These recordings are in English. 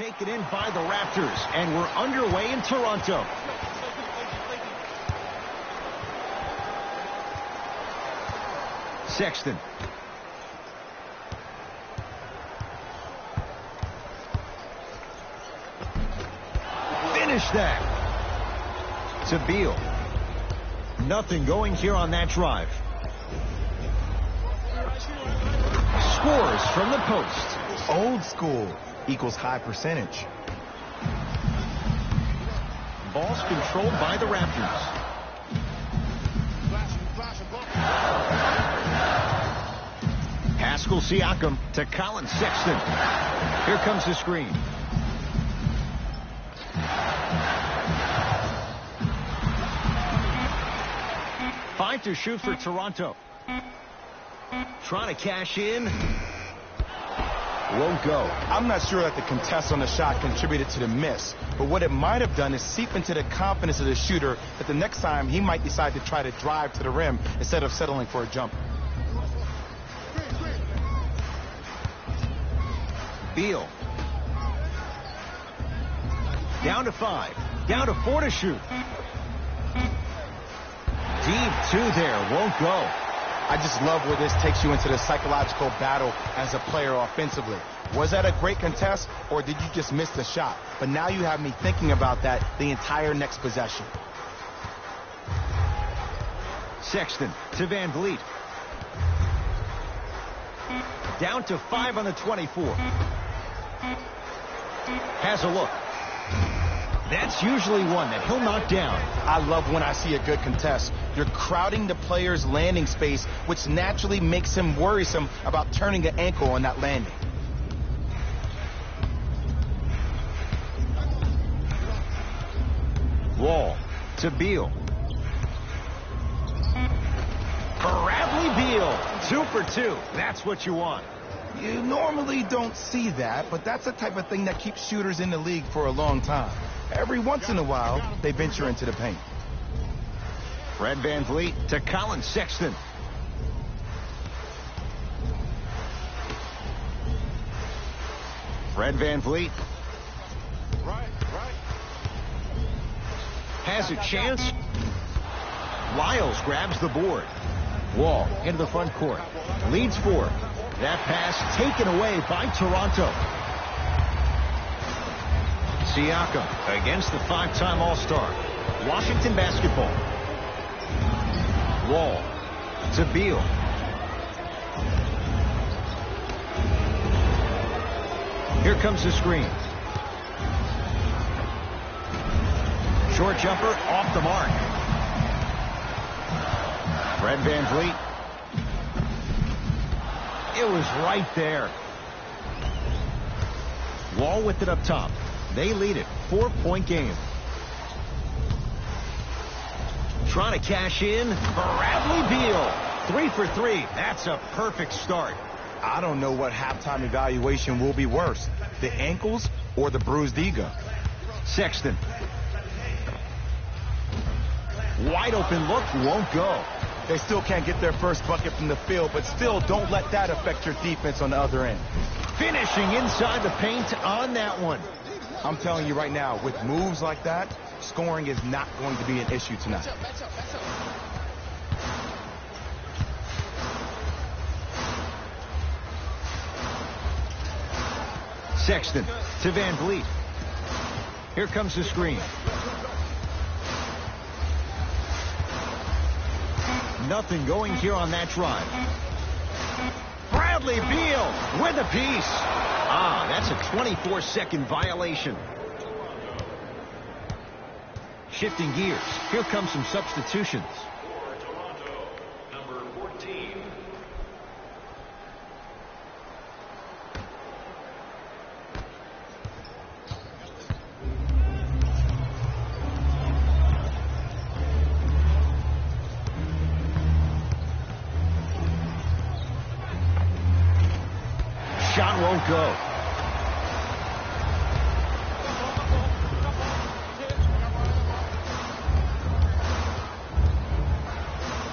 taken in by the Raptors, and we're underway in Toronto. Sexton. Finish that. To Beal. Nothing going here on that drive. Scores from the post. Old school equals high percentage. Ball's controlled by the Raptors. Pascal Siakam to Colin Sexton. Here comes the screen. Five to shoot for Toronto. Trying to cash in. Won't go. I'm not sure that the contest on the shot contributed to the miss, but what it might have done is seep into the confidence of the shooter that the next time he might decide to try to drive to the rim instead of settling for a jumper. Beal. Down to 5. Down to 4 to shoot. Deep 2 there. Won't go. I just love where this takes you into the psychological battle as a player offensively. Was that a great contest, or did you just miss the shot? But now you have me thinking about that the entire next possession. Sexton to Van Vliet. Down to 5 on the 24. Has a look. That's usually one that he'll knock down. I love when I see a good contest. You're crowding the player's landing space, which naturally makes him worrisome about turning an ankle on that landing. Wall to Beal. Bradley Beal, 2 for 2. That's what you want. You normally don't see that, but that's the type of thing that keeps shooters in the league for a long time. Every once in a while, they venture into the paint. Fred Van Vliet to Colin Sexton. Fred Van Vliet. Has a chance. Lyles grabs the board. Wall into the front court. Leads 4. That pass taken away by Toronto. Siakam against the 5-time All-Star. Washington basketball. Wall to Beal. Here comes the screen. Short jumper off the mark. Fred Van Vliet. It was right there. Wall with it up top. They lead it. 4-point game. Trying to cash in. Bradley Beal. 3 for 3. That's a perfect start. I don't know what halftime evaluation will be worse, the ankles or the bruised ego. Sexton. Wide open look. Won't go. They still can't get their first bucket from the field, but still don't let that affect your defense on the other end. Finishing inside the paint on that one. I'm telling you right now, with moves like that, scoring is not going to be an issue tonight. Sexton to Van Vliet. Here comes the screen. Nothing going here on that drive. Bradley Beal with a piece. That's a 24-second violation. Shifting gears. Here comes some substitutions. Toronto, number 14. Shot won't go.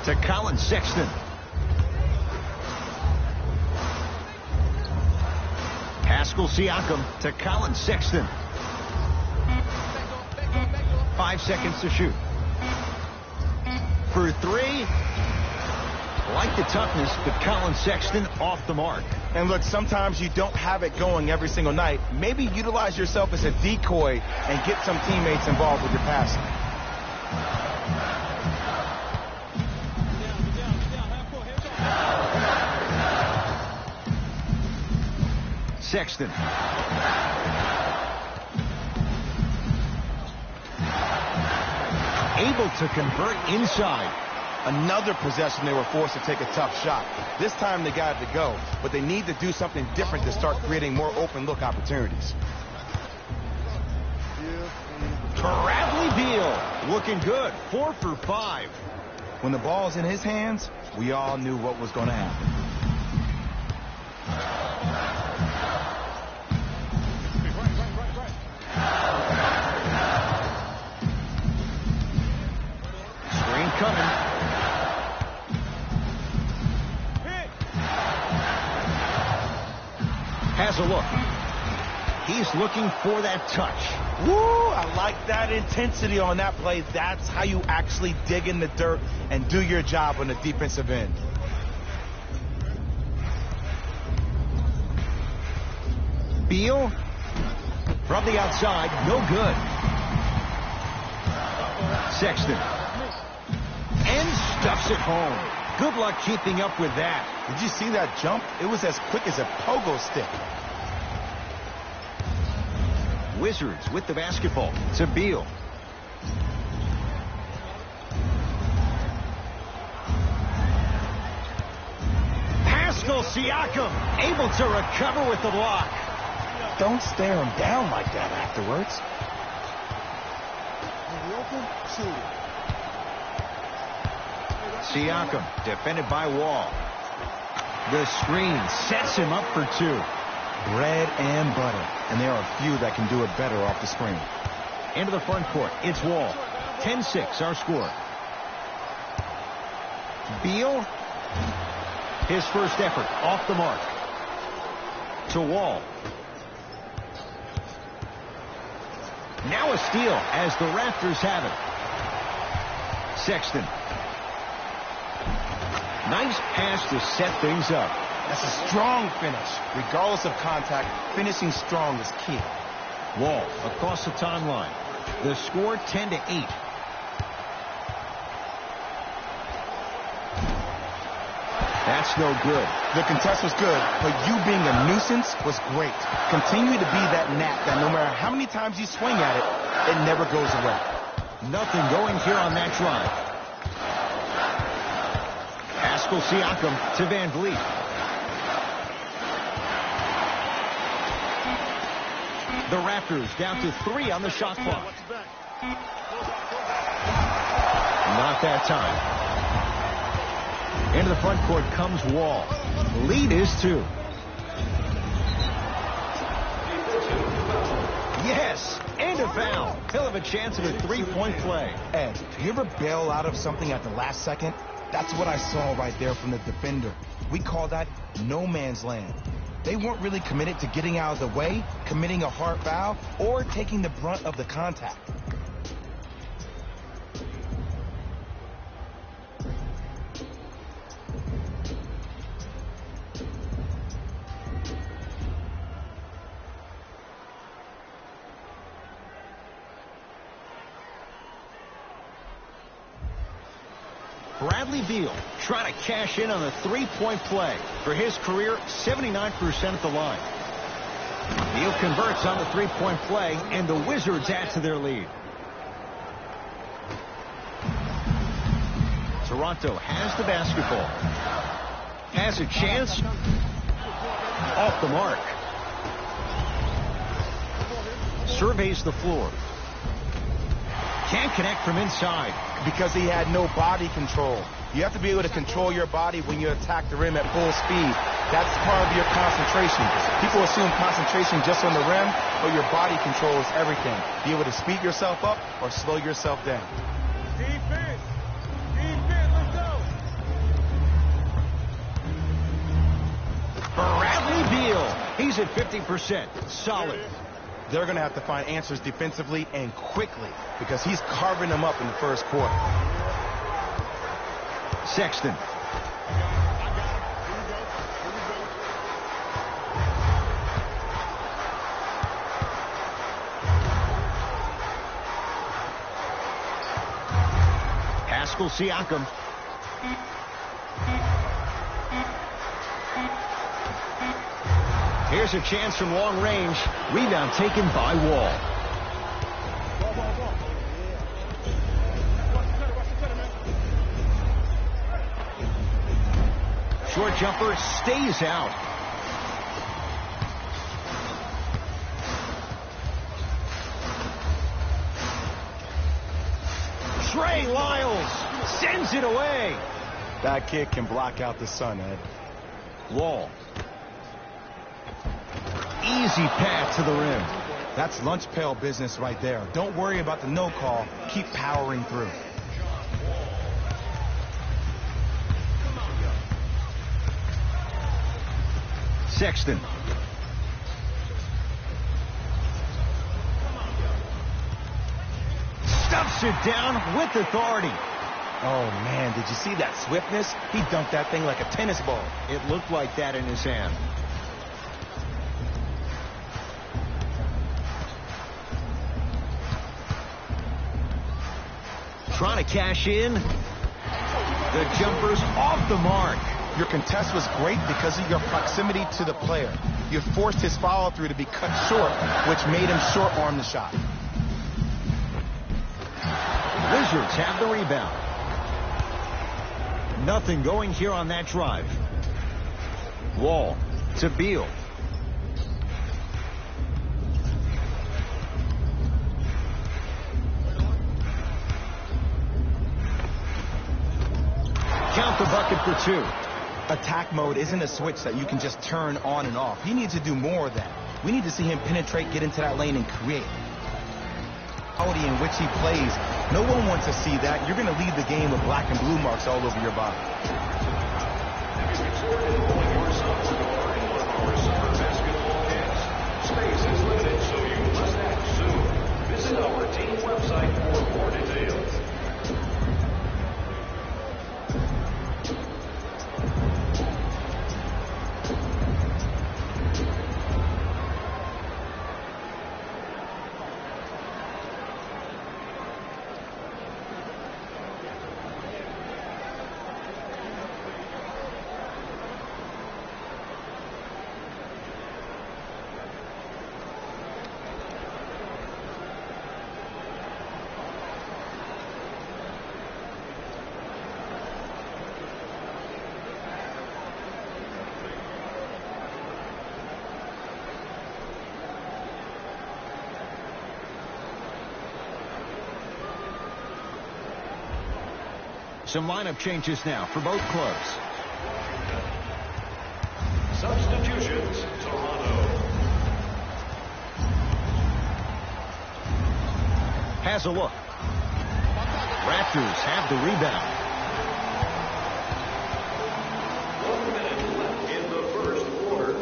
To Colin Sexton. Pascal Pascal Siakam to Colin Sexton. 5 seconds to shoot. For three. Like the toughness, but Colin Sexton off the mark. And look, sometimes you don't have it going every single night. Maybe utilize yourself as a decoy and get some teammates involved with your passing. Sexton. Able to convert inside. Another possession they were forced to take a tough shot. This time they got it to go, but they need to do something different to start creating more open look opportunities. Bradley Beal looking good. 4 for 5. When the ball's in his hands, we all knew what was going to happen. Screen coming. Has a look. He's looking for that touch. Woo! I like that intensity on that play. That's how you actually dig in the dirt and do your job on the defensive end. Beal from the outside, no good. Sexton. And stuffs it home. Good luck keeping up with that. Did you see that jump? It was as quick as a pogo stick. Wizards with the basketball to Beal. Pascal Siakam able to recover with the block. Don't stare him down like that afterwards. Siakam defended by Wall. The screen sets him up for two. Bread and butter. And there are a few that can do it better off the screen. Into the front court. It's Wall. 10-6 our score. Beal. His first effort off the mark. To Wall. Now a steal as the Raptors have it. Sexton. Nice pass to set things up. That's a strong finish. Regardless of contact, finishing strong is key. Wall across the timeline. The score 10-8. That's no good. The contest was good, but you being a nuisance was great. Continue to be that gnat that no matter how many times you swing at it, it never goes away. Nothing going here on that drive. Pascal Siakam to Van Vliet. The Raptors down to 3 on the shot clock. Not that time. Into the front court comes Wall. Lead is 2. Yes, and a foul. He'll have a chance of a 3-point play. Ed, you ever bail out of something at the last second? That's what I saw right there from the defender. We call that no man's land. They weren't really committed to getting out of the way, committing a hard foul, or taking the brunt of the contact. Bradley Beal trying to cash in on a 3-point play. For his career, 79% at the line. Beal converts on the 3-point play, and the Wizards add to their lead. Toronto has the basketball. Has a chance. Off the mark. Surveys the floor. Can't connect from inside. Because he had no body control. You have to be able to control your body when you attack the rim at full speed. That's part of your concentration. People assume concentration just on the rim, but your body control is everything. Be able to speed yourself up or slow yourself down. Defense! Defense, let's go! Bradley Beal. He He's at 50%. Solid. They're going to have to find answers defensively and quickly because he's carving them up in the first quarter. Sexton. Pascal Siakam. Here's a chance from long range. Rebound taken by Wall. Short jumper stays out. Trey Lyles sends it away. That kid can block out the sun, Ed. Wall. Easy path to the rim. That's lunch pail business right there. Don't worry about the no call. Keep powering through. Sexton. Stuffs it down with authority. Oh, man, did you see that swiftness? He dunked that thing like a tennis ball. It looked like that in his hand. Trying to cash in. The jumper's off the mark. Your contest was great because of your proximity to the player. You forced his follow-through to be cut short, which made him short-arm the shot. Wizards have the rebound. Nothing going here on that drive. Wall to Beal. Count the bucket for two. Attack mode isn't a switch that you can just turn on and off. He needs to do more of that. We need to see him penetrate, get into that lane, and create. In which he plays, no one wants to see that. You're going to lead the game with black and blue marks all over your body. Have you considered enrolling your son or daughter in one of our summer basketball camps? Space is limited, so you must act soon. Visit our team website for more details. Some lineup changes now for both clubs. Substitutions, Toronto. Has a look. Raptors have the rebound. 1 minute left in the first quarter.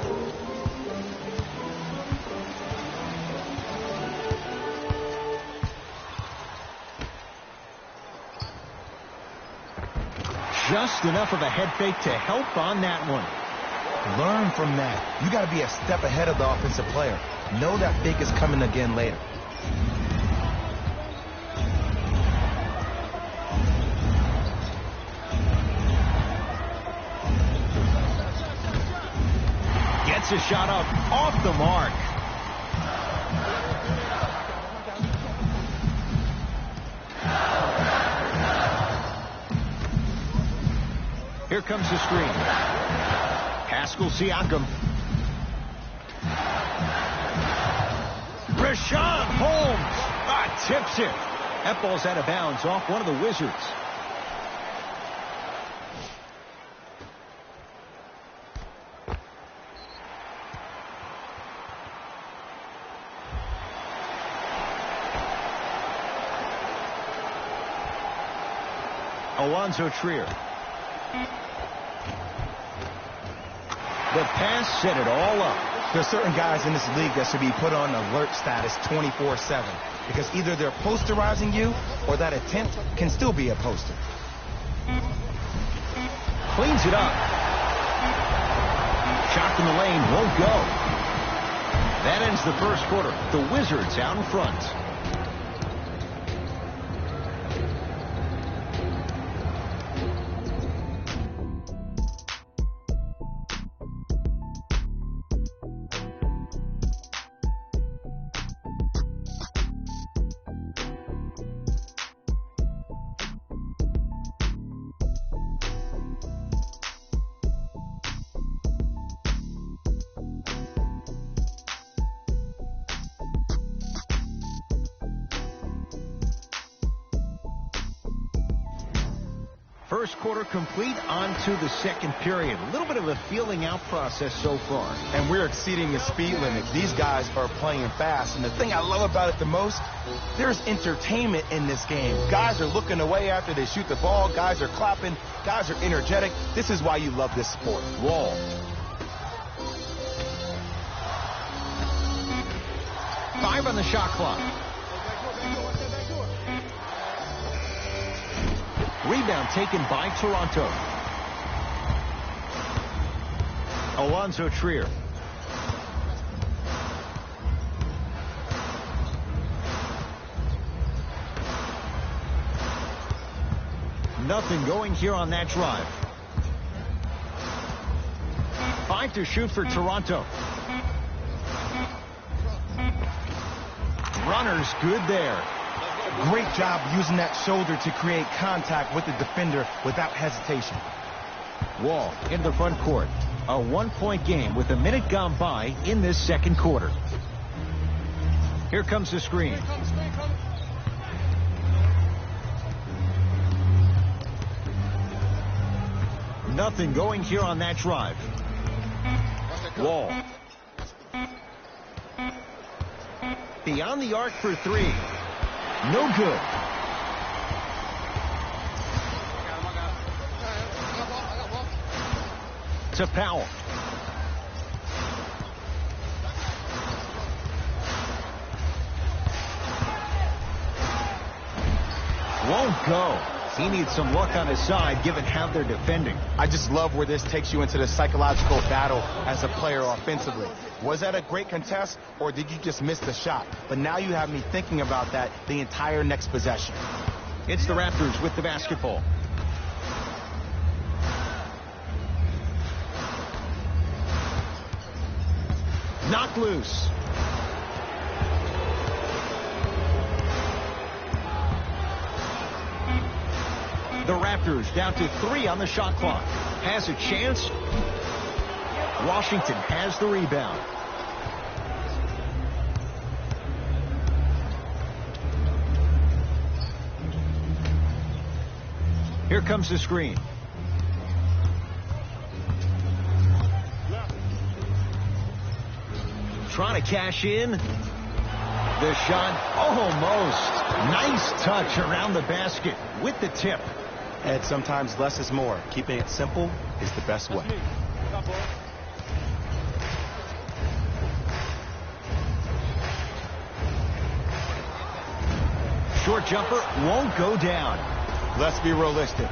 Just enough of a head fake to help on that one. Learn from that. You got to be a step ahead of the offensive player. Know that fake is coming again later. Gets a shot up off the mark. Here comes the screen. Pascal Siakam. Rashawn Holmes tips it. That ball's out of bounds off one of the Wizards. Alonzo Trier. The pass set it all up. There are certain guys in this league that should be put on alert status 24/7 because either they're posterizing you or that attempt can still be a poster. Cleans it up. Shot in the lane won't go. That ends the first quarter. The Wizards out in front. First quarter complete, on to the second period. A little bit of a feeling out process so far. And we're exceeding the speed limit. These guys are playing fast. And the thing I love about it the most, there's entertainment in this game. Guys are looking away after they shoot the ball. Guys are clapping. Guys are energetic. This is why you love this sport. Wall. Five on the shot clock. Rebound taken by Toronto. Alonzo Trier. Nothing going here on that drive. 5 to shoot for Toronto. Runners good there. Great job using that shoulder to create contact with the defender without hesitation. Wall in the front court. A 1-point game with a minute gone by in this second quarter. Here comes the screen. Nothing going here on that drive. Wall. Beyond the arc for three. No good. To Powell. Won't go. He needs some luck on his side given how they're defending. I just love where this takes you into the psychological battle as a player offensively. Was that a great contest, or did you just miss the shot? But now you have me thinking about that the entire next possession. It's the Raptors with the basketball. Knocked loose. The Raptors down to 3 on the shot clock. Has a chance. Washington has the rebound. Here comes the screen. Trying to cash in. The shot almost. Nice touch around the basket with the tip. And sometimes less is more. Keeping it simple is the best way. Short jumper won't go down. Let's be realistic.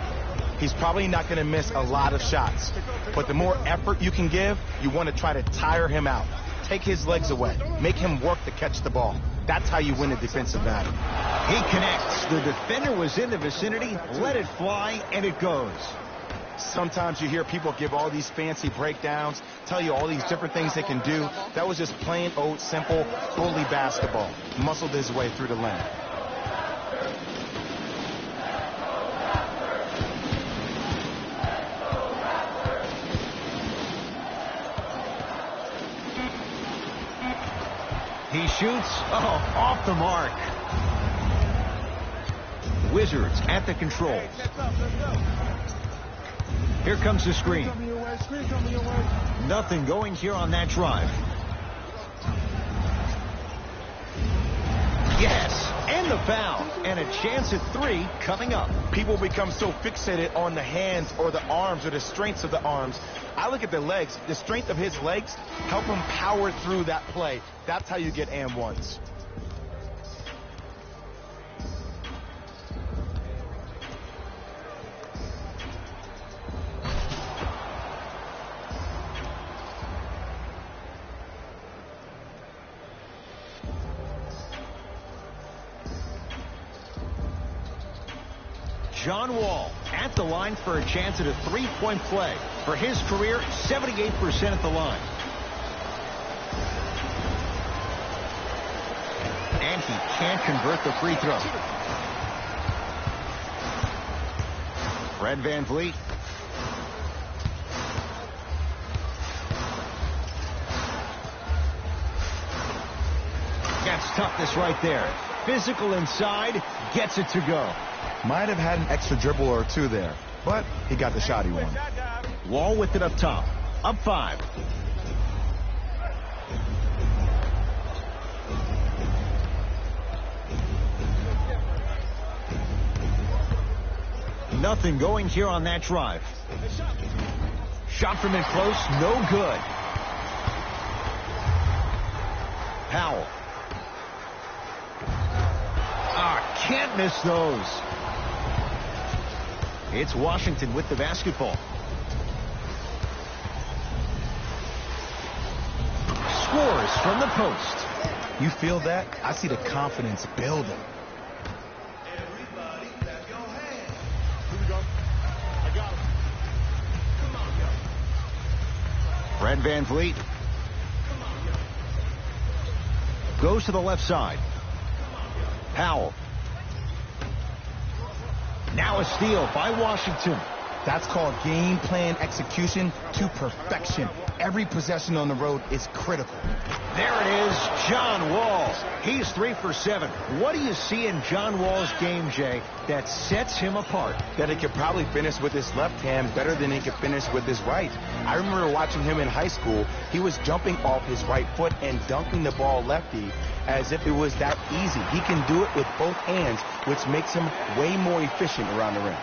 He's probably not going to miss a lot of shots. But the more effort you can give, you want to try to tire him out. Take his legs away. Make him work to catch the ball. That's how you win a defensive battle. He connects. The defender was in the vicinity. Let it fly, and it goes. Sometimes you hear people give all these fancy breakdowns, tell you all these different things they can do. That was just plain old, simple, bully basketball. Muscled his way through the lane. He shoots. Oh, off the mark. Wizards at the controls. Here comes the screen. Nothing going here on that drive. Yes. And the foul. And a chance at 3 coming up. People become so fixated on the hands or the arms or the strengths of the arms. I look at the legs. The strength of his legs help him power through that play. That's how you get and ones. John Wall at the line for a chance at a 3-point play. For his career, 78% at the line. And he can't convert the free throw. Fred VanVleet. That's toughness right there. Physical inside, gets it to go. Might have had an extra dribble or 2 there, but he got the shot he wanted. Wall with it up top. Up 5. Nothing going here on that drive. Shot from in close, no good. Powell. Can't miss those. It's Washington with the basketball. Scores from the post. You feel that? I see the confidence building. Everybody clap your hands. Here we go. I got him. Come on, yo. Fred VanVleet. Goes to the left side. Powell. Now a steal by Washington. That's called game plan execution to perfection. Every possession on the road is critical. There it is, John Wall. He's 3 for 7. What do you see in John Wall's game, Jay, that sets him apart? That he could probably finish with his left hand better than he could finish with his right. I remember watching him in high school. He was jumping off his right foot and dunking the ball lefty as if it was that easy. He can do it with both hands, which makes him way more efficient around the rim.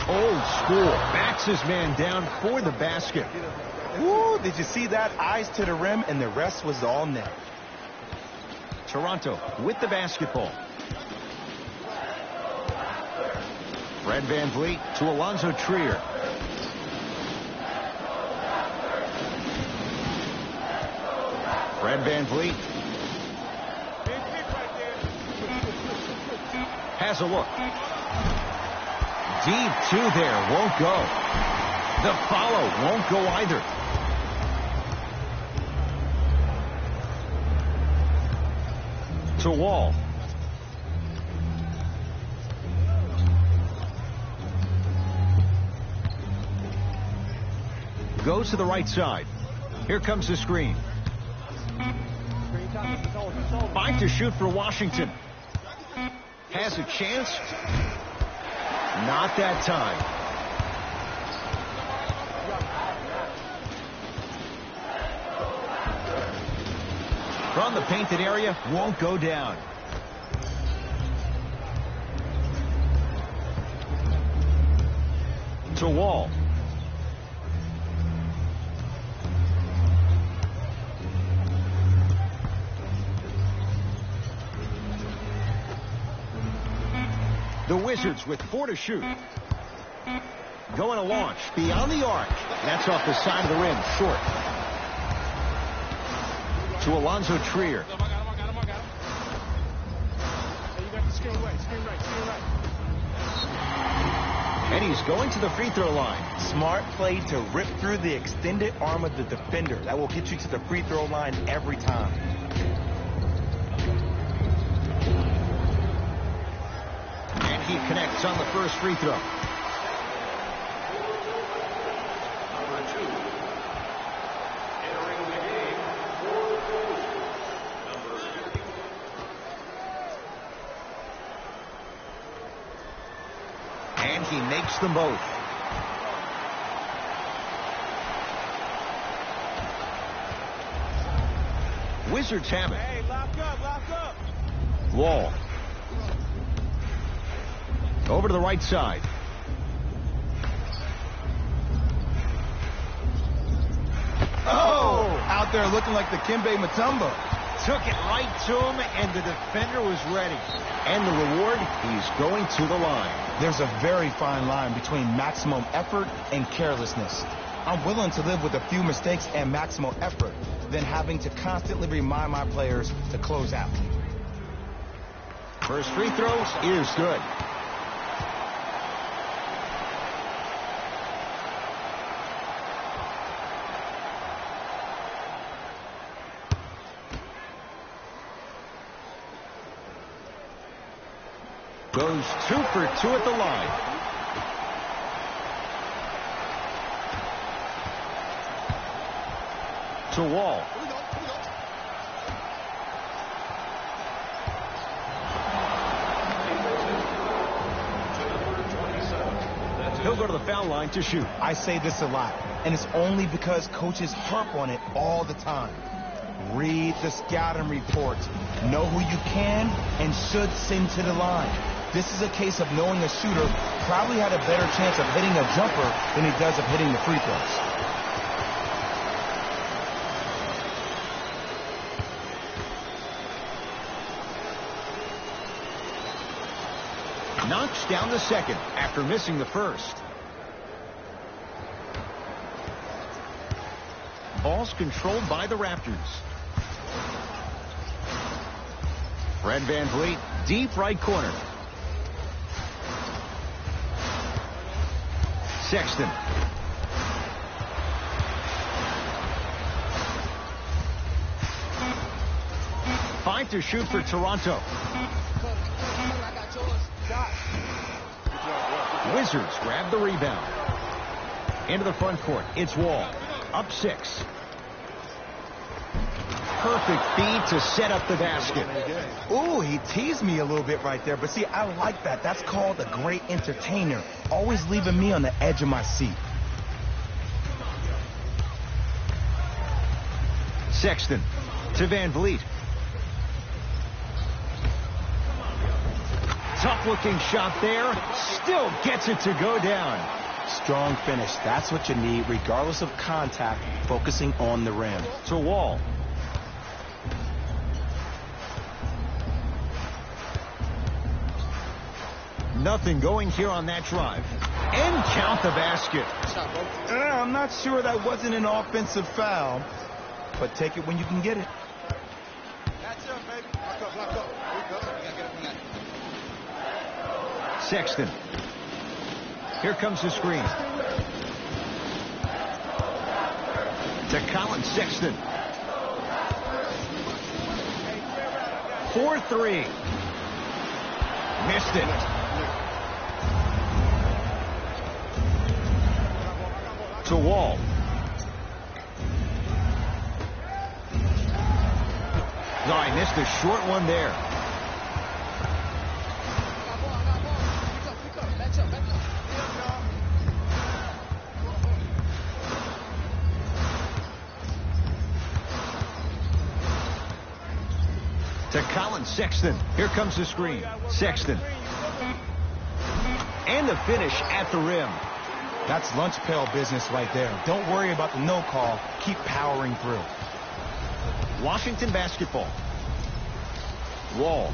Old school. Backs his man down for the basket. Woo, did you see that? Eyes to the rim, and the rest was all net. Toronto with the basketball. Fred VanVleet to Alonzo Trier. Fred VanVleet has a look. Deep 2 there, won't go. The follow won't go either. To Wall. Goes to the right side. Here comes the screen. 5 to shoot for Washington. Has a chance. Not that time. From the painted area, won't go down. To Wall. The Wizards with 4 to shoot. Going to launch beyond the arc. That's off the side of the rim, short. To Alonzo Trier. I got him. Hey, you got the screen right. And he's going to the free throw line. Smart play to rip through the extended arm of the defender. That will get you to the free throw line every time. And he connects on the first free throw. Number 2, entering the game for the Wizards, number 50. And he makes them both. Wizards have it. Hey, lock up. Wall. Over to the right side. Oh! Out there looking like the Kimbe Mutombo. Took it right to him, and the defender was ready. And the reward, he's going to the line. There's a very fine line between maximum effort and carelessness. I'm willing to live with a few mistakes and maximum effort than having to constantly remind my players to close out. First free throw is good. Goes 2 for 2 at the line. To Wall. He'll go to the foul line to shoot. I say this a lot, and it's only because coaches harp on it all the time. Read the scouting report. Know who you can and should send to the line. This is a case of knowing a shooter probably had a better chance of hitting a jumper than he does of hitting the free throws. Knocks down the second after missing the first. Ball's controlled by the Raptors. Fred VanVleet, deep right corner. Sexton. Five to shoot for Toronto. Wizards grab the rebound. Into the front court. It's Wall. Up 6. Perfect feed to set up the basket. Ooh, he teased me a little bit right there. But see, I like that. That's called a great entertainer. Always leaving me on the edge of my seat. Sexton to VanVleet. Tough-looking shot there. Still gets it to go down. Strong finish. That's what you need, regardless of contact, focusing on the rim. To Wall. Nothing going here on that drive. And count the basket. I'm not sure that wasn't an offensive foul, but take it when you can get it. That's up, baby. Lock up. We gotta get it from that. Sexton. Here comes the screen. To Colin Sexton. 4-3. Missed it. To Wall. No, I missed a short one there. To Colin Sexton. Here comes the screen. Sexton. And the finish at the rim. That's lunch pail business right there. Don't worry about the no call. Keep powering through. Washington basketball. Wall.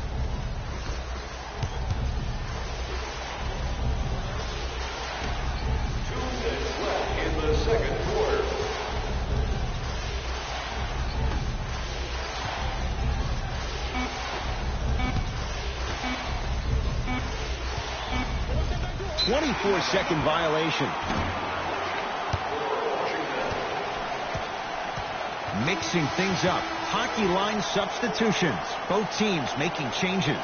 In the second quarter. A 24-second violation. Mixing things up. Hockey line substitutions. Both teams making changes.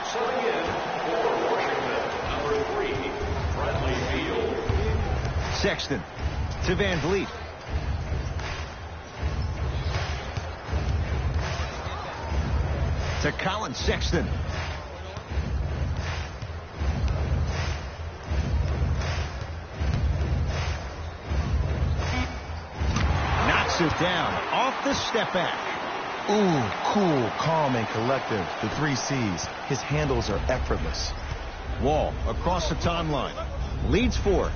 Subbing in for Washington, number 3, Bradley Beal. Sexton to VanVleet. To Colin Sexton. knocks it down off the step back. Ooh, cool, calm, and collective. The 3 C's. His handles are effortless. Wall across the timeline. Leads 4.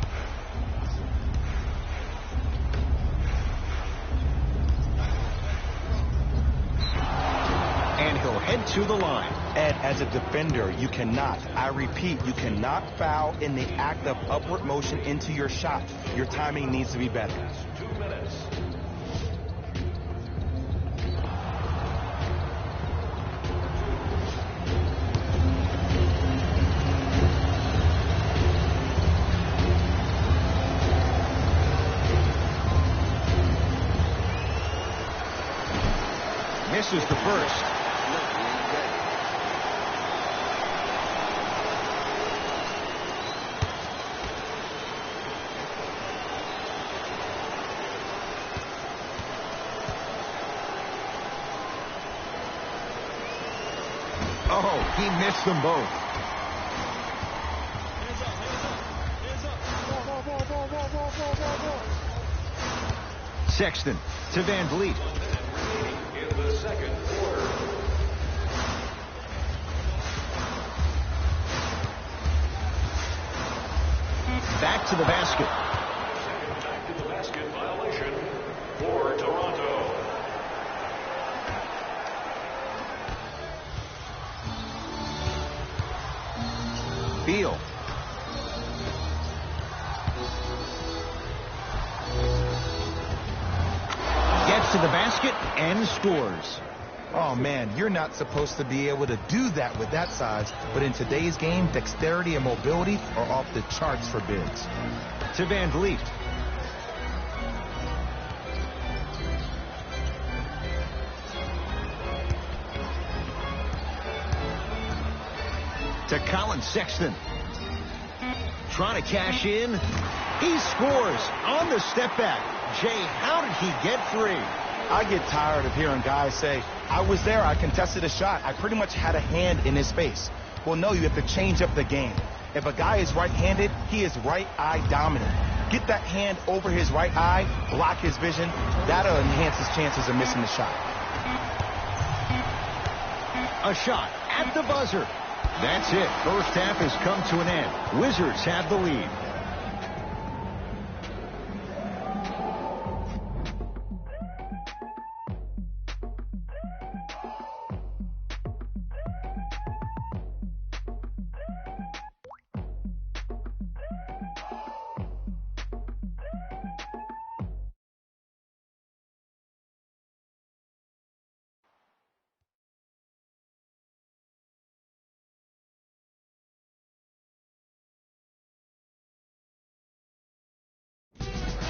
And he'll head to the line. Ed, as a defender, you cannot, I repeat, you cannot foul in the act of upward motion into your shot. Your timing needs to be better. 2 minutes. Misses the first. Oh, he missed them both. Sexton to Van Vliet. In the second quarter. Back to the basket. Second back to the basket violation for Toronto. Beal. Gets to the basket and scores. Oh, man, you're not supposed to be able to do that with that size, but in today's game, dexterity and mobility are off the charts for bigs. To Van Vliet. To Colin Sexton. Trying to cash in. He scores on the step back. Jay, how did he get free? I get tired of hearing guys say, I was there, I contested a shot, I pretty much had a hand in his face. Well, no, you have to change up the game. If a guy is right-handed, he is right eye dominant. Get that hand over his right eye, block his vision. That'll enhance his chances of missing the shot. A shot at the buzzer. That's it. First half has come to an end. Wizards have the lead.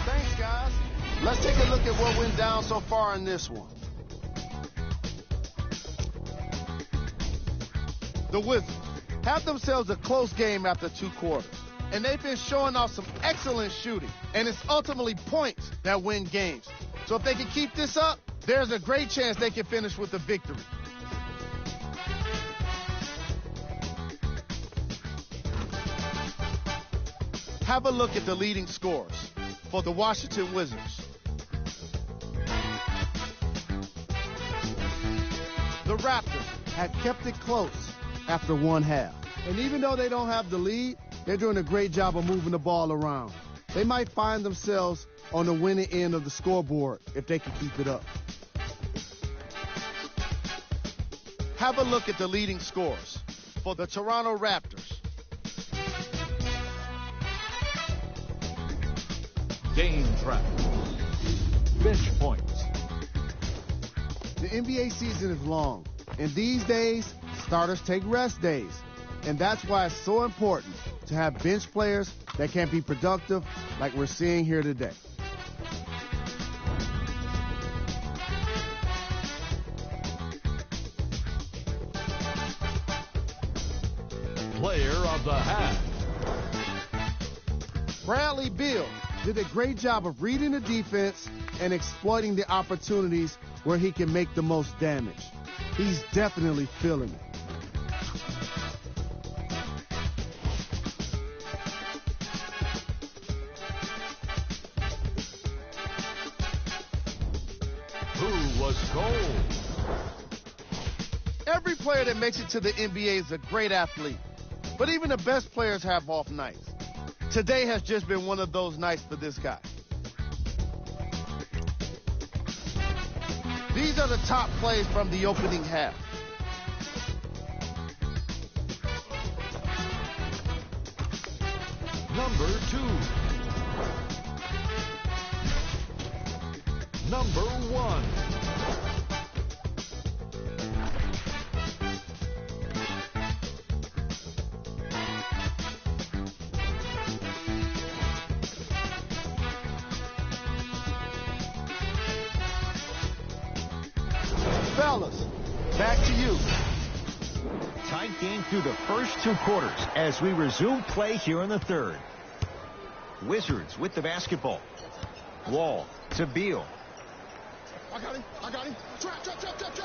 Thanks, guys. Let's take a look at what went down so far in this one. The Wizards have themselves a close game after 2 quarters, and they've been showing off some excellent shooting, and it's ultimately points that win games. So if they can keep this up, there's a great chance they can finish with a victory. Have a look at the leading scorers for the Washington Wizards. The Raptors have kept it close after 1 half. And even though they don't have the lead, they're doing a great job of moving the ball around. They might find themselves on the winning end of the scoreboard if they can keep it up. Have a look at the leading scorers for the Toronto Raptors. Game trap. Bench points. The NBA season is long, and these days, starters take rest days. And that's why it's so important to have bench players that can be productive like we're seeing here today. Player of the half. Bradley Beal did a great job of reading the defense and exploiting the opportunities where he can make the most damage. He's definitely feeling it. Who was cold? Every player that makes it to the NBA is a great athlete. But even the best players have off nights. Today has just been one of those nights for this guy. These are the top plays from the opening half. Number 2. Number 1. Fellas, back to you. Tight game through the first 2 quarters as we resume play here in the third. Wizards with the basketball. Wall to Beal. I got him. Trap.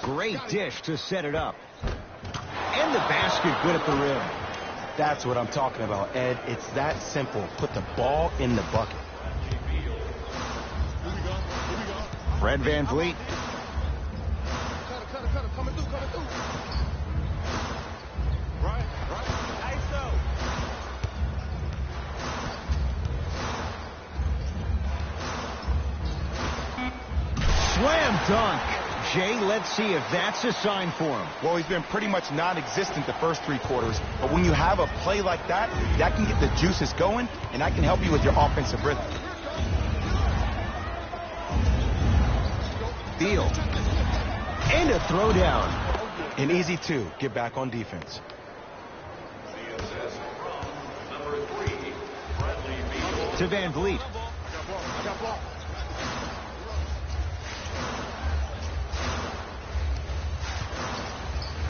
Great dish to set it up. And the basket good at the rim. That's what I'm talking about, Ed. It's that simple. Put the ball in the bucket. Fred VanVleet. Cutter. Coming through. Right. ISO. Slam dunk. Jay, let's see if that's a sign for him. Well, he's been pretty much non-existent the first 3 quarters, but when you have a play like that, that can get the juices going, and that can help you with your offensive rhythm. Beal. And a throwdown. And easy, too. Get back on defense. The assist from number 3, Bradley Beal. To VanVleet. I got ball.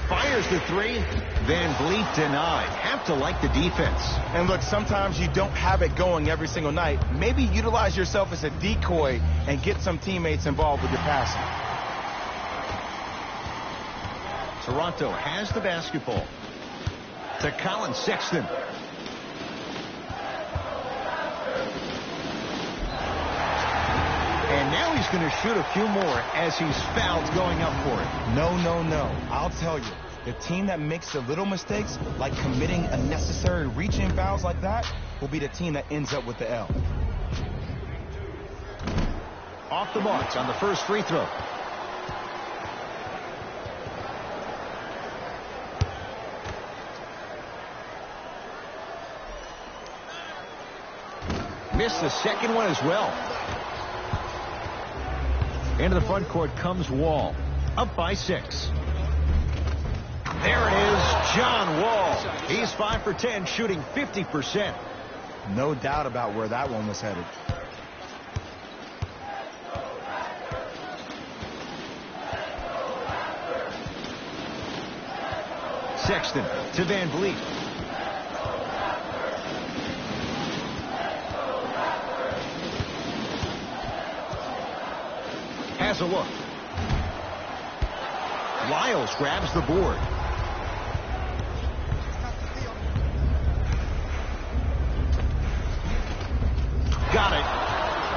Fires the 3. VanVleet denied. Have to like the defense. And look, sometimes you don't have it going every single night. Maybe utilize yourself as a decoy and get some teammates involved with your passing. Toronto has the basketball. To Colin Sexton. And now he's going to shoot a few more as he's fouled going up for it. No. I'll tell you, the team that makes the little mistakes, like committing unnecessary reach-in fouls like that, will be the team that ends up with the L. Off the marks on the first free throw. Missed the second one as well. Into the front court comes Wall. Up by 6. There it is, John Wall. He's 5 for 10, shooting 50%. No doubt about where that one was headed. Sexton to VanVleet. Has a look. Lyles grabs the board. Got it.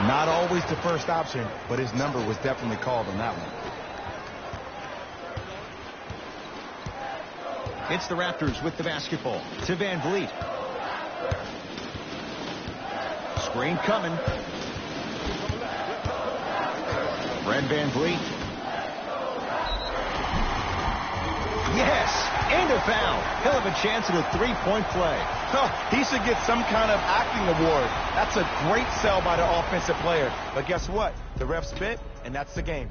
Not always the first option, but his number was definitely called on that one. It's the Raptors with the basketball. To VanVleet. Screen coming. Fred VanVleet. Yes, and a foul. He'll have a chance at a 3-point play. Oh, he should get some kind of acting award. That's a great sell by the offensive player. But guess what? The ref spit, and that's the game.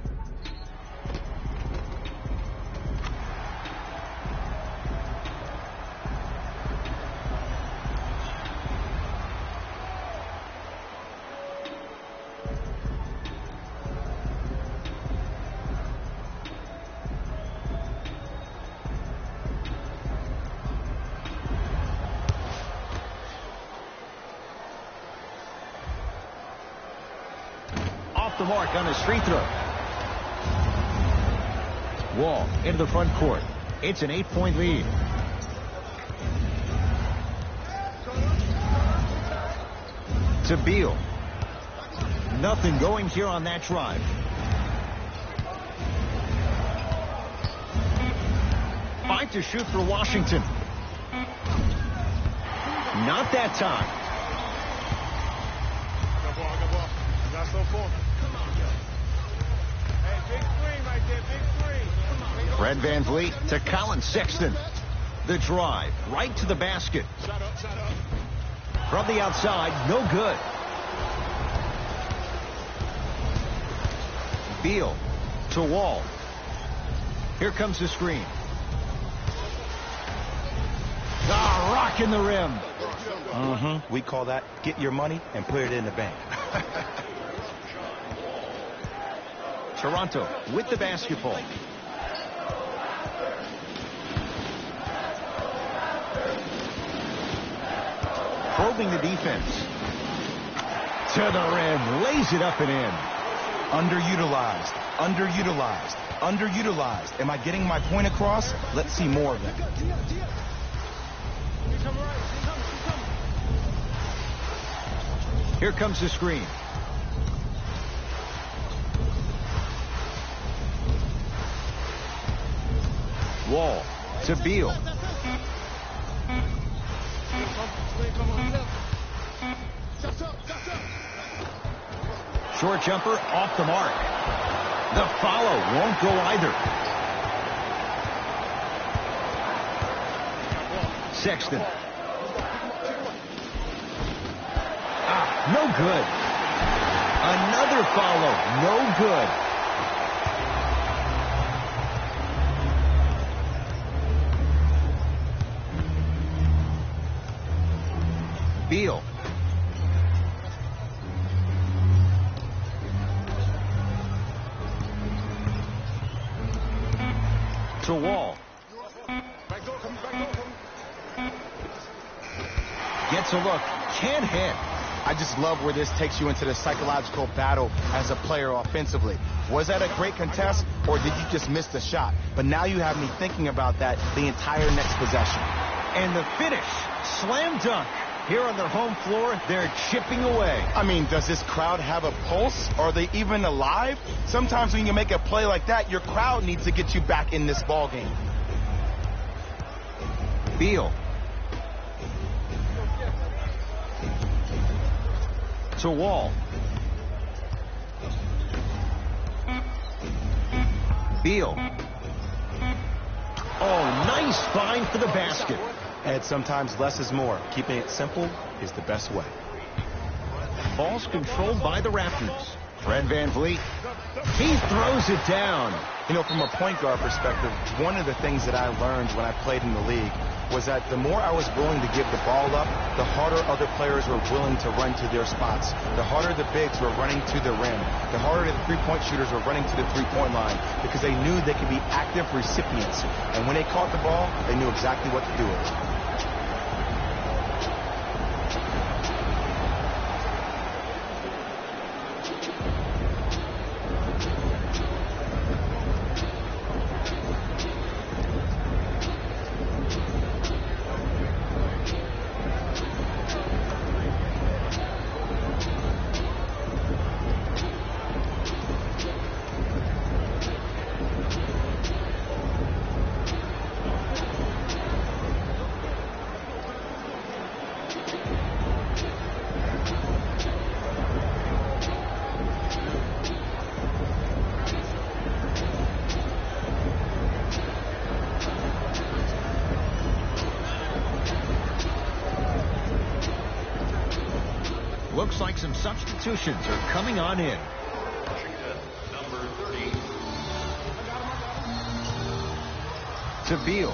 Off the mark on his free throw. Wall into the front court. It's an 8-point lead. To Beal. Nothing going here on that drive. 5 to shoot for Washington. Not that time. Good ball. Got so far. Hey, big three right there, big three. Fred VanVleet to Colin Sexton. The drive right to the basket. Shut up. From the outside, no good. Beal to Wall. Here comes the screen. Rocking the rim. We call that get your money and put it in the bank. Toronto with the basketball. Probing the defense. To the rim. Lays it up and in. Underutilized. Am I getting my point across? Let's see more of that. Here comes the screen. Wall to Beal. Short jumper off the mark. The follow won't go either. Sexton. No good. Another follow. No good. Beal. To Wall. Gets a look. Can't hit. I just love where this takes you into the psychological battle as a player offensively. Was that a great contest, or did you just miss the shot? But now you have me thinking about that the entire next possession. And the finish. Slam dunk. Here on their home floor, they're chipping away. I mean, does this crowd have a pulse? Are they even alive? Sometimes when you make a play like that, your crowd needs to get you back in this ball game. Beal. To Wall. Beal. Oh, nice find for the basket. And sometimes less is more. Keeping it simple is the best way. Ball's controlled by the Raptors. Fred VanVleet. He throws it down. You know, from a point guard perspective, one of the things that I learned when I played in the league was that the more I was willing to give the ball up, the harder other players were willing to run to their spots. The harder the bigs were running to the rim. The harder the three-point shooters were running to the three-point line because they knew they could be active recipients. And when they caught the ball, they knew exactly what to do with it. Looks like some substitutions are coming on in. Washington, number 30. To Beal.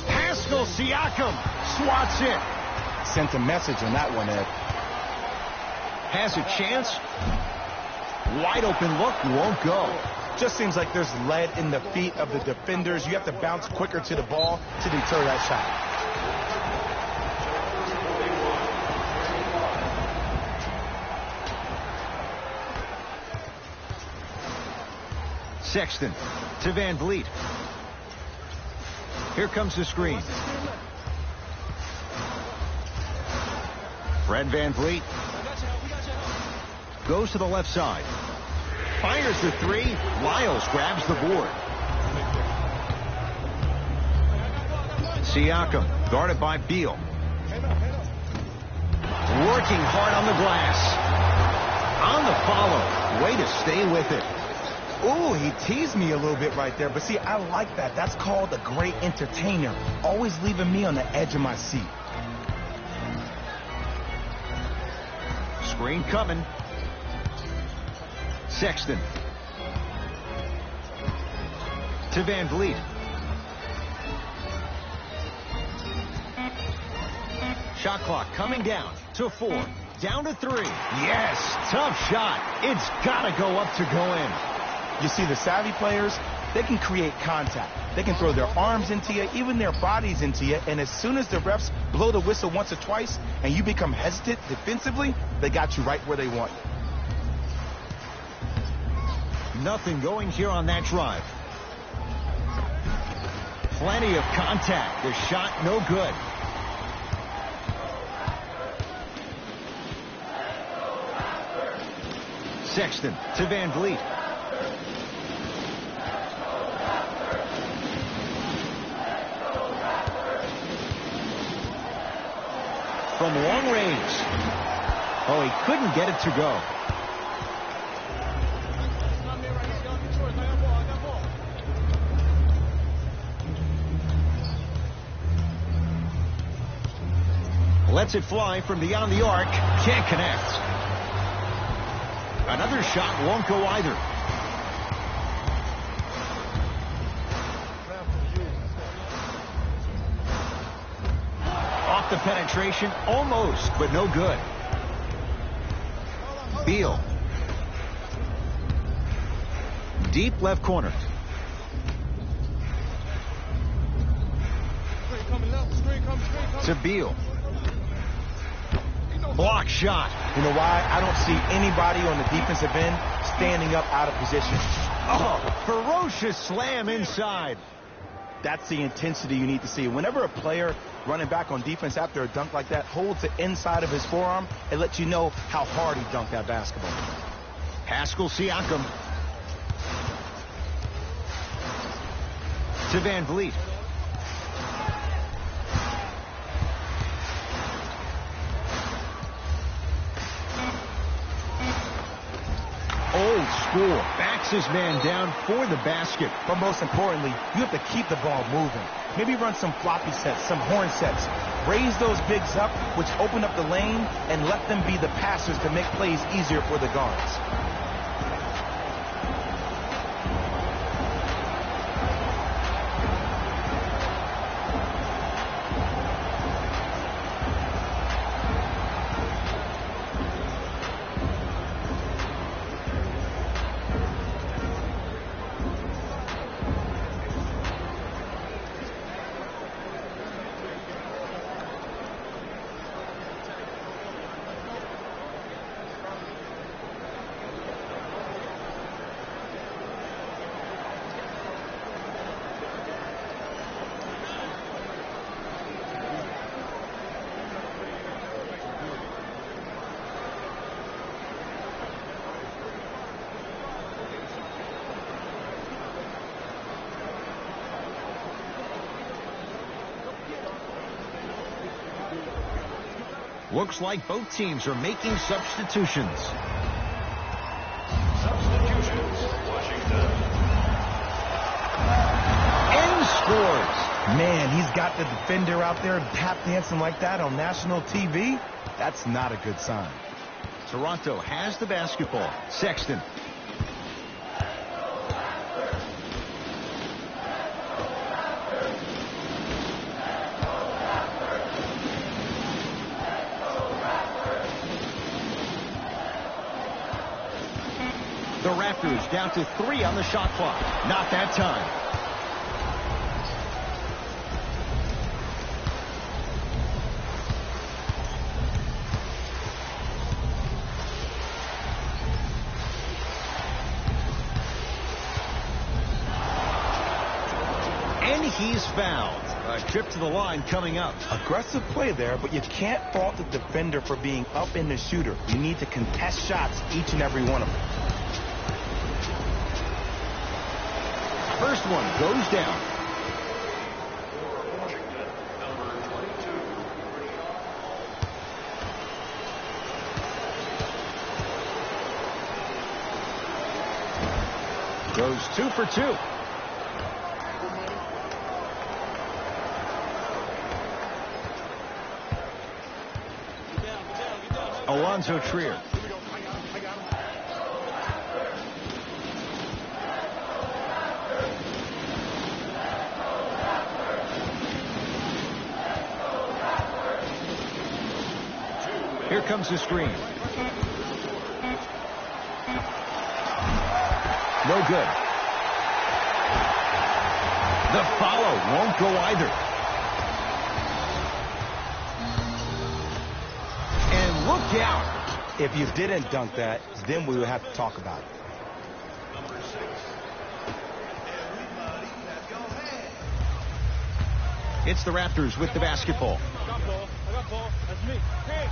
Pascal Siakam swats it. Sent a message on that one, Ed. Has a chance. Wide open look, won't go. Just seems like there's lead in the feet of the defenders. You have to bounce quicker to the ball to deter that shot. Sexton to VanVleet. Here comes the screen. Fred VanVleet goes to the left side. Fires the three. Lyles grabs the board. Siakam guarded by Beal. Working hard on the glass. On the follow. Way to stay with it. Ooh, he teased me a little bit right there. But see, I like that. That's called a great entertainer. Always leaving me on the edge of my seat. Screen coming. Sexton. To VanVleet. Shot clock coming down to 4. Down to 3. Yes, tough shot. It's got to go up to go in. You see, the savvy players, they can create contact. They can throw their arms into you, even their bodies into you, and as soon as the refs blow the whistle once or twice and you become hesitant defensively, they got you right where they want you. Nothing going here on that drive. Plenty of contact. The shot no good. Sexton to VanVleet. From long range. Oh, he couldn't get it to go. Lets it fly from beyond the arc. Can't connect. Another shot won't go either. Off the penetration, almost, but no good. Beal. Deep left corner. To Beal. Block shot. You know why? I don't see anybody on the defensive end standing up out of position. Oh, ferocious slam inside. That's the intensity you need to see. Whenever a player running back on defense after a dunk like that holds the inside of his forearm, it lets you know how hard he dunked that basketball. Pascal Siakam. To VanVleet. Old school. Backs his man down for the basket. But most importantly, you have to keep the ball moving. Maybe run some floppy sets, some horn sets. Raise those bigs up, which open up the lane, and let them be the passers to make plays easier for the guards. Looks like both teams are making substitutions. Substitutions, Washington. And scores. Man, he's got the defender out there tap dancing like that on national TV. That's not a good sign. Toronto has the basketball. Sexton. The Raptors down to 3 on the shot clock. Not that time. And he's fouled. A trip to the line coming up. Aggressive play there, but you can't fault the defender for being up in the shooter. You need to contest shots, each and every one of them. First one goes down. Goes 2 for 2. Alonzo Trier. Here comes the screen. No good. The follow won't go either. And look out. If you didn't dunk that, then we would have to talk about it. It's the Raptors with the basketball. I got ball. That's me. Hey.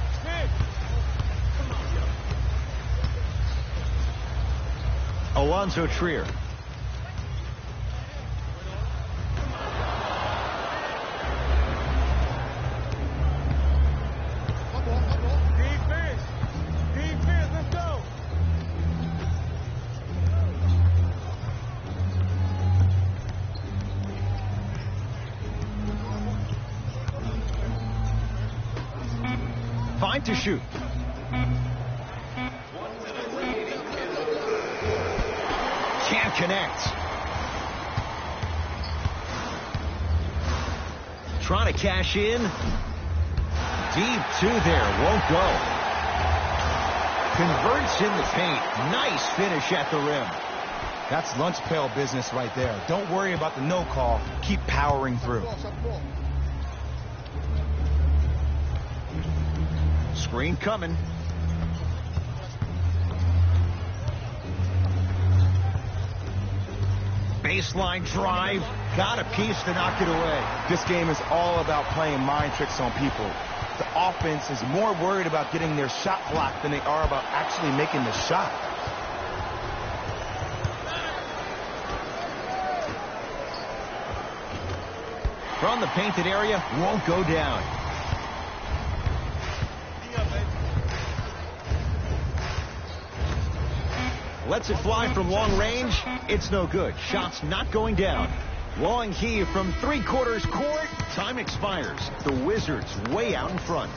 Alonzo Trier. Defense, let's go. Fine to shoot. Can't connect. Trying to cash in. Deep 2 there. Won't go. Converts in the paint. Nice finish at the rim. That's lunch pail business right there. Don't worry about the no call. Keep powering through. Screen coming. Baseline drive. Got a piece to knock it away. This game is all about playing mind tricks on people. The offense is more worried about getting their shot blocked than they are about actually making the shot. From the painted area, won't go down. Lets it fly from long range. It's no good. Shot's not going down. Long heave from 3/4 court. Time expires. The Wizards way out in front.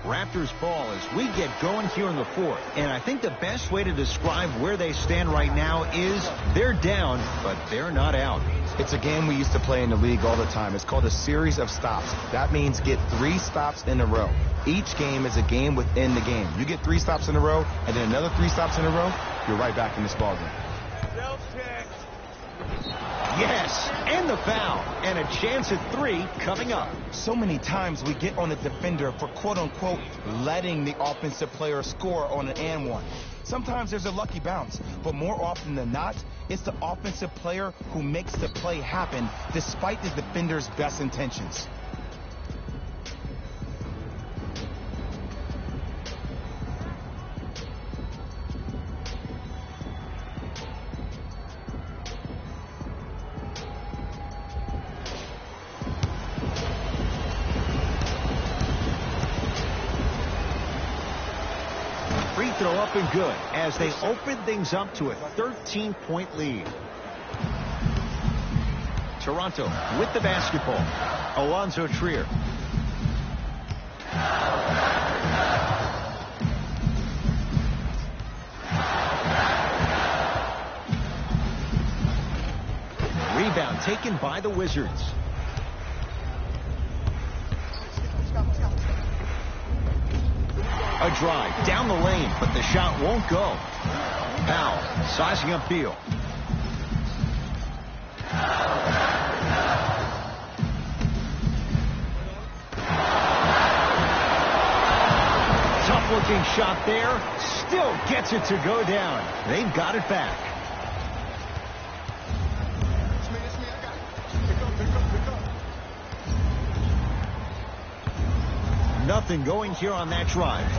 Raptors ball as we get going here in the fourth. And I think the best way to describe where they stand right now is they're down, but they're not out. It's a game we used to play in the league all the time. It's called a series of stops. That means get 3 stops in a row. Each game is a game within the game. You get 3 stops in a row, and then another 3 stops in a row, you're right back in this ball game. Yes, and the foul, and a chance at 3 coming up. So many times we get on the defender for quote-unquote letting the offensive player score on an and one. Sometimes there's a lucky bounce, but more often than not, it's the offensive player who makes the play happen despite the defender's best intentions. Free throw up and good as they open things up to a 13-point lead. Toronto with the basketball. Alonzo Trier. Rebound taken by the Wizards. A drive down the lane, but the shot won't go. Powell sizing up Beal. Tough-looking shot there. Still gets it to go down. They've got it back. Nothing going here on that drive.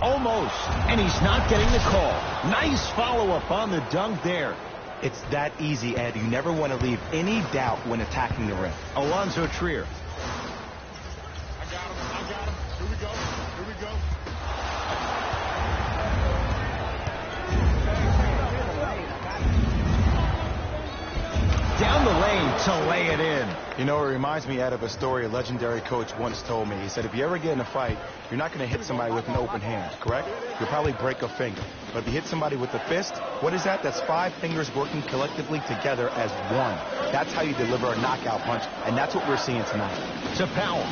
Almost, and he's not getting the call. Nice follow-up on the dunk there. It's that easy, Ed. You never want to leave any doubt when attacking the rim. Alonzo Trier. I got him. Here we go. Down the lane to lay it in. You know, it reminds me, Ed, of a story a legendary coach once told me. He said, if you ever get in a fight, you're not going to hit somebody with an open hand, correct? You'll probably break a finger. But if you hit somebody with a fist, what is that? That's 5 fingers working collectively together as one. That's how you deliver a knockout punch, and that's what we're seeing tonight. To Powell.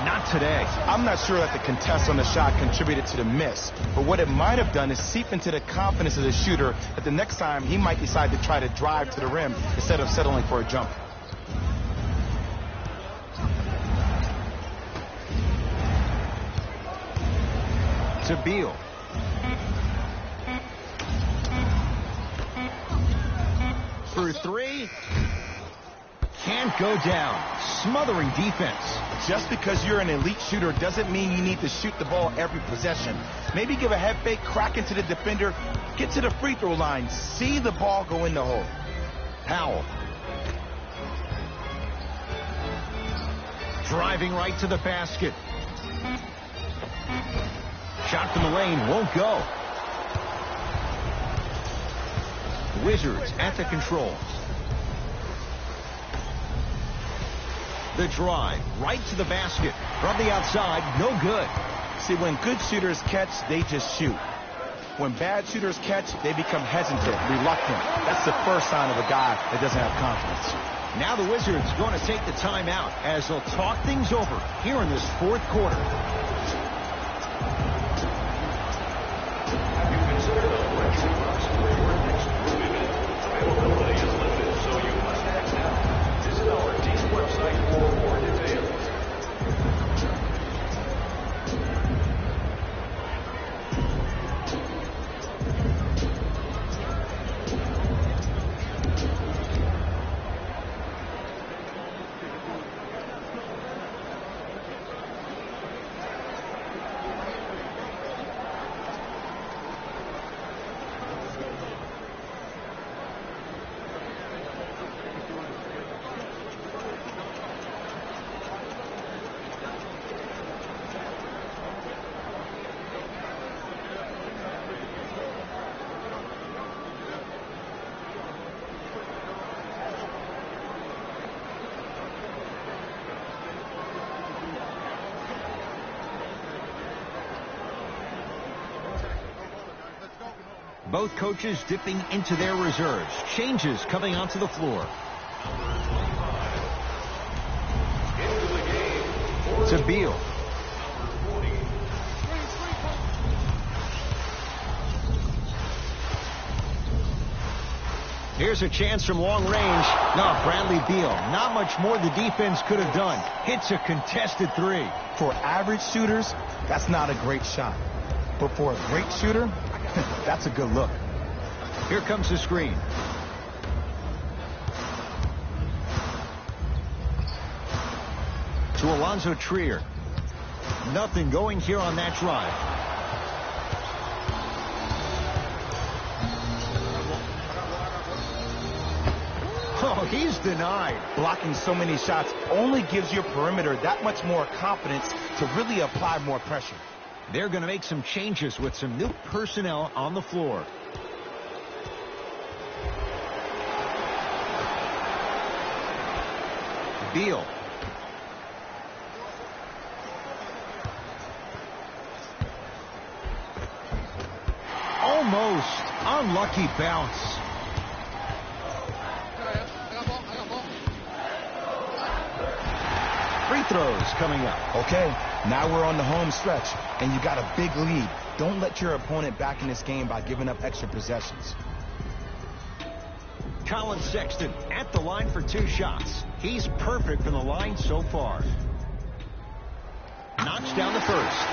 Not today. I'm not sure that the contest on the shot contributed to the miss, but what it might have done is seep into the confidence of the shooter that the next time he might decide to try to drive to the rim instead of settling for a jump. To Beal. For 3. Can't go down. Smothering defense. Just because you're an elite shooter doesn't mean you need to shoot the ball every possession. Maybe give a head fake, crack into the defender, get to the free throw line, see the ball go in the hole. Powell. Driving right to the basket. Shot from the lane won't go. Wizards at the controls. The drive right to the basket. From the outside, no good. See, when good shooters catch, they just shoot. When bad shooters catch, they become hesitant, reluctant. That's the first sign of a guy that doesn't have confidence. Now the Wizards going to take the timeout as they'll talk things over here in this 4th quarter. Have you considered a plexiglass for your next grooming event? Availability is limited, so you must act now. Visit our team website for more details. Both coaches dipping into their reserves. Changes coming onto the floor. Into the game. To Beal. Here's a chance from long range. No, Bradley Beal. Not much more the defense could have done. Hits a contested 3. For average shooters, that's not a great shot. But for a great shooter, that's a good look. Here comes the screen. To Alonzo Trier. Nothing going here on that drive. Oh, he's denied. Blocking so many shots only gives your perimeter that much more confidence to really apply more pressure. They're going to make some changes with some new personnel on the floor. Beal. Almost. Unlucky bounce. Free throws coming up. Okay, now we're on the home stretch, and you got a big lead. Don't let your opponent back in this game by giving up extra possessions. Colin Sexton at the line for 2 shots. He's perfect from the line so far. Knocks down the first.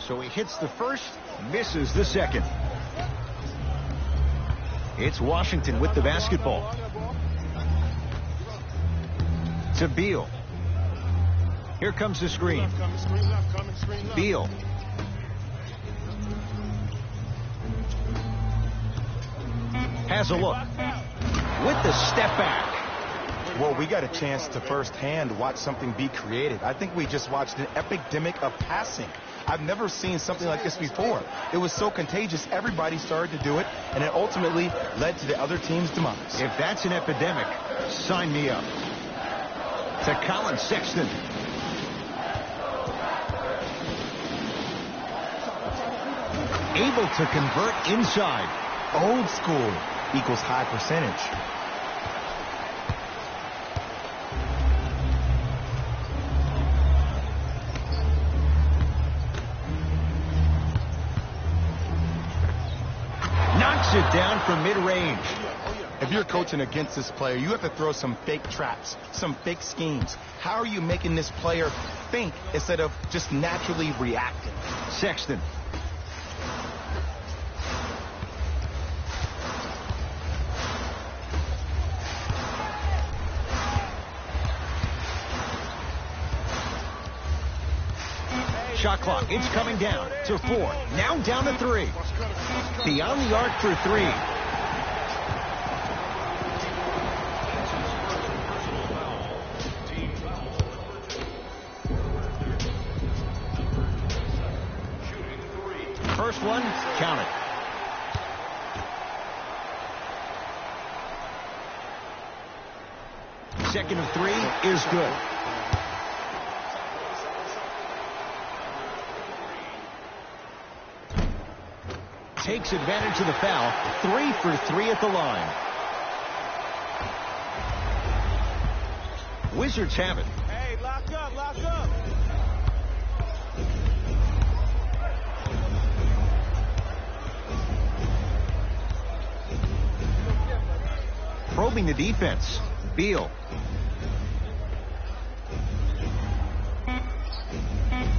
So he hits the first, misses the second. It's Washington with the basketball. To Beal. Here comes the screen. Beal. Has a look. With the step back. Well, we got a chance to firsthand watch something be created. I think we just watched an epidemic of passing. I've never seen something like this before. It was so contagious, everybody started to do it, and it ultimately led to the other team's demise. If that's an epidemic, sign me up. To Colin Sexton. Able to convert inside. Old school equals high percentage. Knocks it down from mid-range. If you're coaching against this player, you have to throw some fake traps, some fake schemes. How are you making this player think instead of just naturally reacting? Sexton. Shot clock, it's coming down to 4. Now down to 3. Beyond the arc for 3. First one, count it. Second of 3 is good. Takes advantage of the foul. 3 for 3 at the line. Wizards have it. Hey, lock up, lock up. Probing the defense. Beal.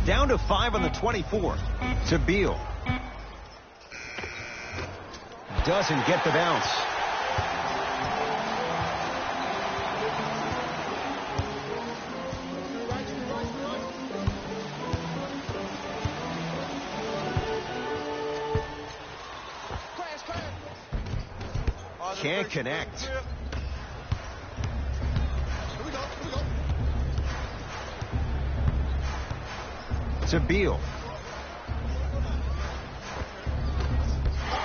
Down to 5 on the 24. To Beal. Doesn't get the bounce. Can't connect. To Beal.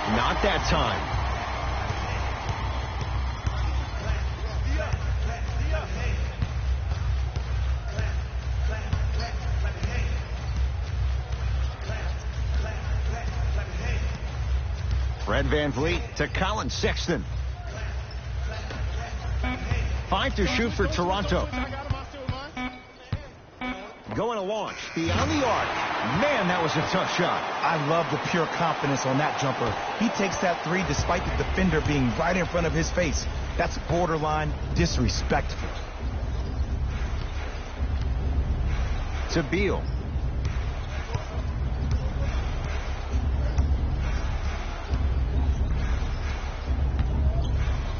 Not that time. Fred VanVleet to Colin Sexton. 5 to shoot for Toronto. Going to launch beyond the arc. Man, that was a tough shot. I love the pure confidence on that jumper. He takes that 3 despite the defender being right in front of his face. That's borderline disrespectful. To Beal.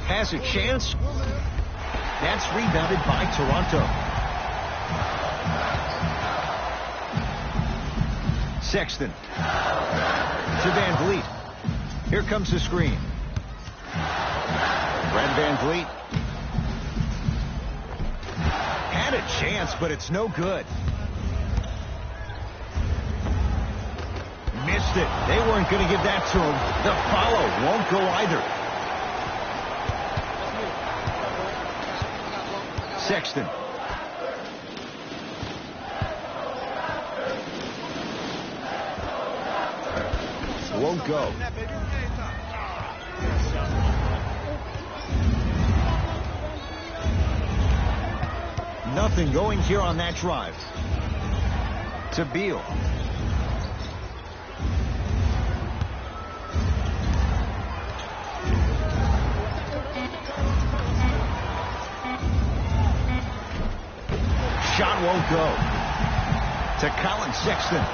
Has a chance. That's rebounded by Toronto. Sexton. To VanVleet. Here comes the screen. Fred VanVleet. Had a chance, but it's no good. Missed it. They weren't going to give that to him. The follow won't go either. Sexton. Won't go. Nothing going here on that drive. To Beal. Shot won't go. To Colin Sexton.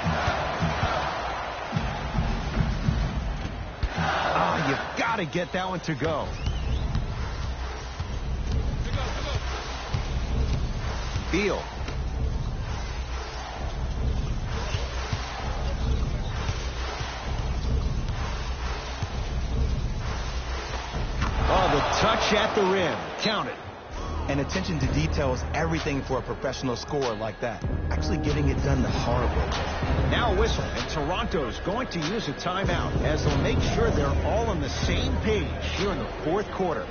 Oh, you've got to get that one to go. Beal. Oh, the touch at the rim. Count it. And attention to detail is everything for a professional scorer like that. Actually getting it done the hard way. Now a whistle, and Toronto's going to use a timeout as they'll make sure they're all on the same page here in the fourth quarter.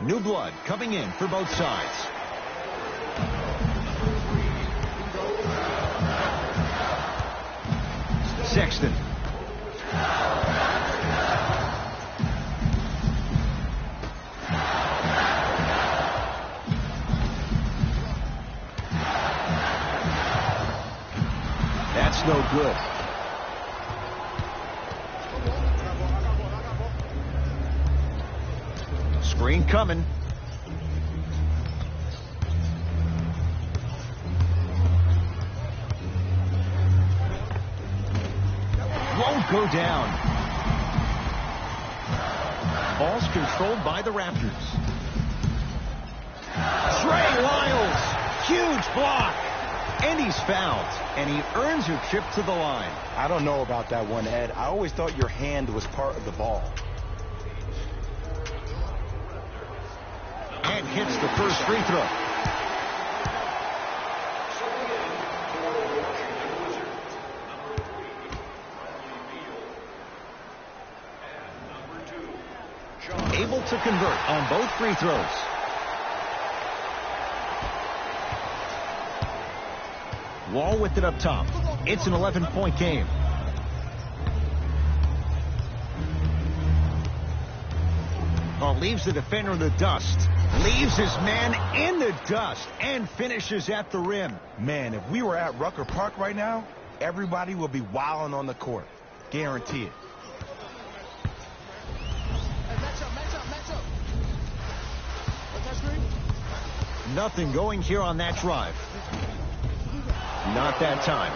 New blood coming in for both sides. Sexton. That's no good. Screen coming. Won't go down. Ball's controlled by the Raptors. Trey Lyles, huge block. And he's fouled, and he earns a trip to the line. I don't know about that one, Ed. I always thought your hand was part of the ball. And hits the first free throw. Able to convert on both free throws. Wall with it up top. It's an 11-point game. Oh, leaves the defender in the dust. Leaves his man in the dust and finishes at the rim. Man, if we were at Rucker Park right now, everybody would be wilding on the court. Guarantee it. Nothing going here on that drive. Not that time.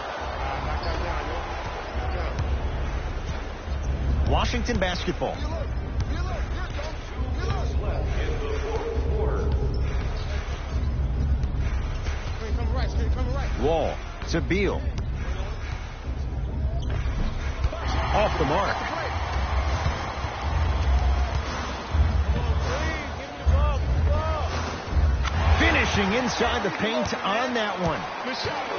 Washington basketball. Wall to Beal. Off the mark. Finishing inside the paint on that one.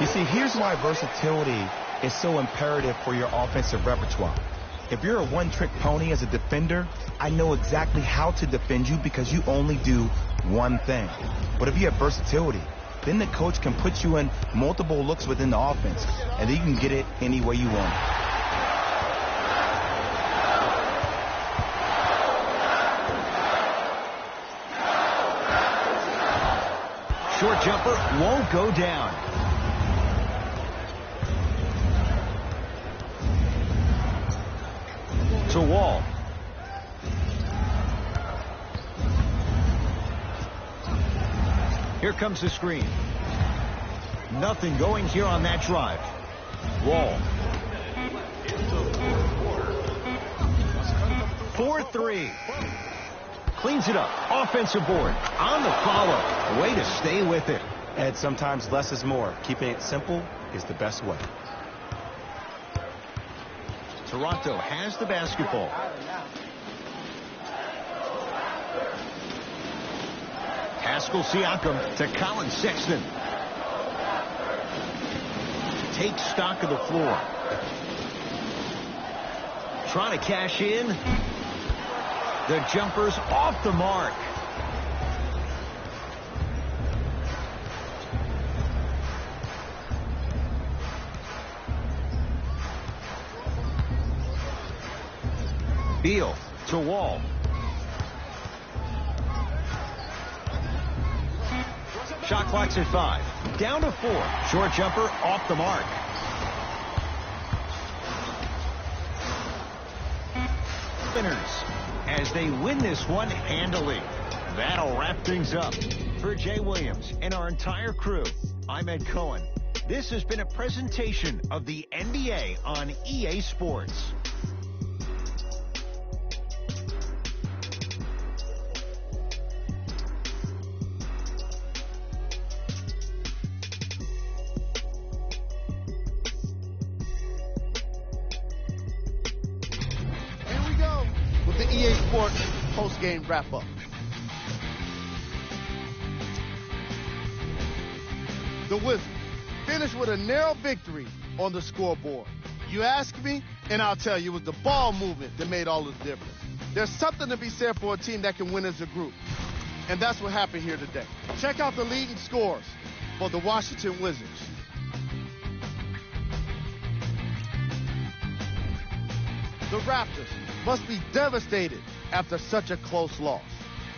You see, here's why versatility is so imperative for your offensive repertoire. If you're a one-trick pony as a defender, I know exactly how to defend you because you only do one thing. But if you have versatility, then the coach can put you in multiple looks within the offense, and then you can get it any way you want. Short jumper won't go down. to Wall. Here comes the screen. Nothing going here on that drive. Wall. 4-3. Cleans it up. Offensive board. On the follow. Way to stay with it. And sometimes less is more. Keeping it simple is the best way. Toronto has the basketball. Pascal Siakam to Colin Sexton. Takes stock of the floor. Trying to cash in. The jumper's off the mark. Beal to Wall. Shot clock's at 5. Down to 4. Short jumper off the mark. Winners as they win this one handily. That'll wrap things up. For Jay Williams and our entire crew, I'm Ed Cohen. This has been a presentation of the NBA on EA Sports. The EA Sports post-game wrap-up. The Wizards finished with a narrow victory on the scoreboard. You ask me, and I'll tell you, it was the ball movement that made all the difference. There's something to be said for a team that can win as a group, and that's what happened here today. Check out the leading scores for the Washington Wizards. The Raptors must be devastated after such a close loss.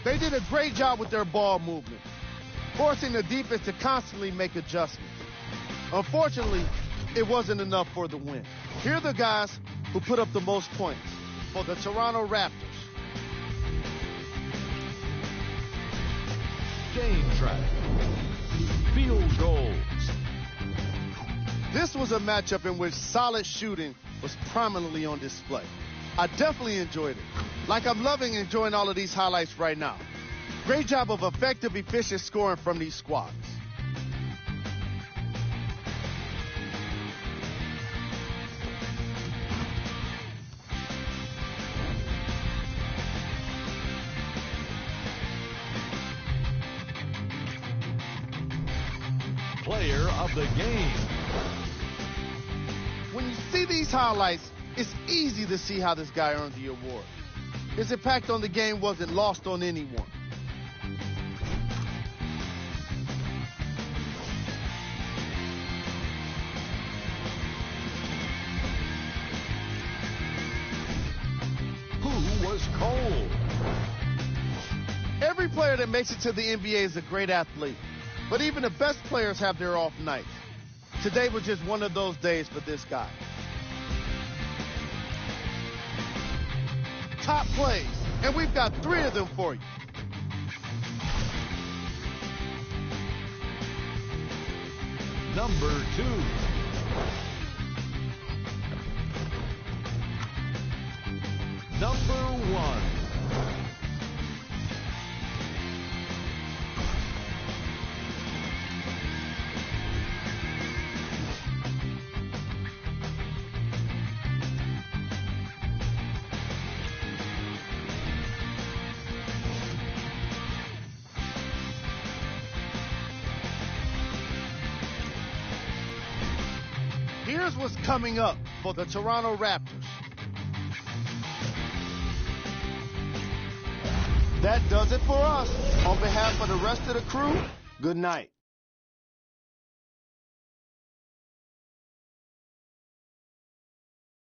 They did a great job with their ball movement, forcing the defense to constantly make adjustments. Unfortunately, it wasn't enough for the win. Here are the guys who put up the most points for the Toronto Raptors. Game track. Field goals. This was a matchup in which solid shooting was prominently on display. I definitely enjoyed it. Like I'm loving enjoying all of these highlights right now. Great job of effective, efficient scoring from these squads. Player of the game. When you see these highlights, it's easy to see how this guy earned the award. His impact on the game wasn't lost on anyone. Who was cold? Every player that makes it to the NBA is a great athlete, but even the best players have their off nights. Today was just one of those days for this guy. Top plays, and we've got 3 of them for you. Number 2. Number 1. Here's what's coming up for the Toronto Raptors. That does it for us. On behalf of the rest of the crew, good night.